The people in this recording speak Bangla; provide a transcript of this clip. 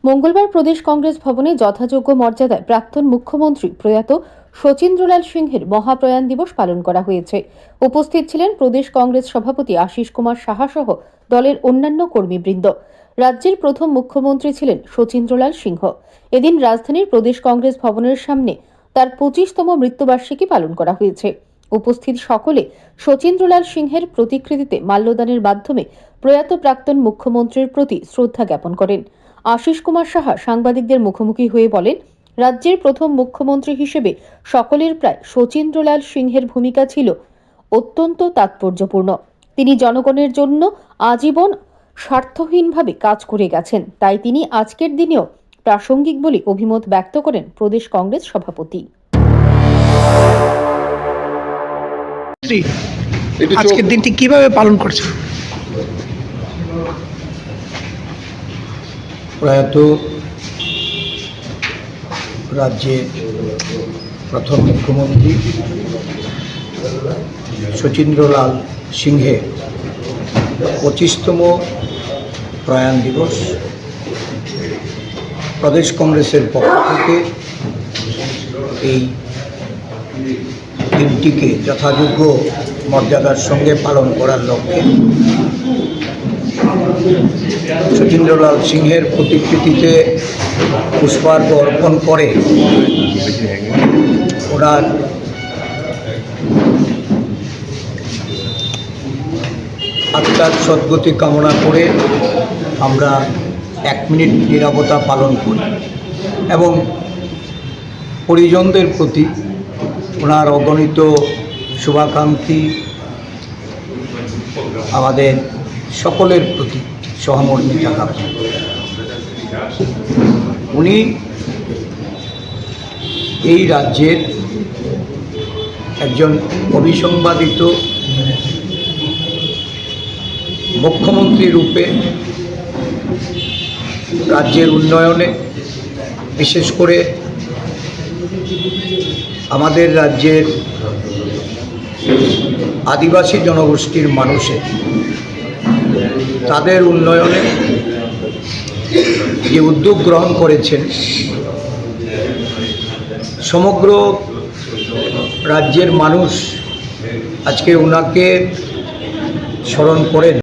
মঙ্গলবার প্রদেশ কংগ্রেস ভবনে যথাযোগ্য মর্যাদায় প্রাক্তন মুখ্যমন্ত্রী প্রয়াত শচীন্দ্রলাল সিংহের মহাপ্রয়াণ দিবস পালন করা হয়েছে। উপস্থিত ছিলেন প্রদেশ কংগ্রেস সভাপতি আশিস কুমার সাহা সহ দলের অন্যান্য কর্মীবৃন্দ। রাজ্যের প্রথম মুখ্যমন্ত্রী ছিলেন শচীন্দ্রলাল সিংহ। এদিন রাজধানীর প্রদেশ কংগ্রেস ভবনের সামনে তার 25তম মৃত্যুবার্ষিকী পালন করা হয়েছে। উপস্থিত সকলে শচীন্দ্রলাল সিংহের প্রতিকৃতিতে মাল্যদানের মাধ্যমে প্রয়াত প্রাক্তন মুখ্যমন্ত্রীর প্রতি শ্রদ্ধা জ্ঞাপন করেন। আশিস কুমার সাহা সাংবাদিকদের মুখোমুখি হয়ে বলেন, রাজ্যের প্রথম মুখ্যমন্ত্রী হিসেবে সকলের প্রায় শচীন্দ্রলাল সিংহের ভূমিকা ছিল অত্যন্ত তাৎপর্যপূর্ণ। তিনি জনগণের জন্য আজীবন স্বার্থহীনভাবে কাজ করে গেছেন, তাই তিনি আজকের দিনেও প্রাসঙ্গিক বলে অভিমত ব্যক্ত করেন প্রদেশ কংগ্রেস সভাপতি। আজকের দিনটি কিভাবে পালন করছেন? প্রয়াত রাজ্যের প্রথম মুখ্যমন্ত্রী শচীন্দ্রলাল সিংহের 25তম প্রয়াণ দিবস প্রদেশ কংগ্রেসের পক্ষ থেকে এই দিনটিকে যথাযোগ্য মর্যাদার সঙ্গে পালন করার লক্ষ্যে শচীন্দ্রলাল সিংহের প্রতিকৃতিতে পুষ্পার্ঘ অর্পণ করে ওনার আত্মার সদ্গতি কামনা করে আমরা 1 মিনিট নীরবতা পালন করি এবং পরিজনদের প্রতি ওনার অগণিত শুভাকাঙ্ক্ষী আমাদের সকলের প্রতি সহমর্মিতা জ্ঞাপন। উনি এই রাজ্যের একজন অবিসংবাদিত মুখ্যমন্ত্রী রূপে রাজ্যের উন্নয়নে, বিশেষ করে আমাদের রাজ্যের আদিবাসী জনগোষ্ঠীর মানুষের তাদের উন্নয়নে যে উদ্যোগ গ্রহণ করেছেন, সমগ্র রাজ্যের মানুষ আজকে ওনাকে স্মরণ করেন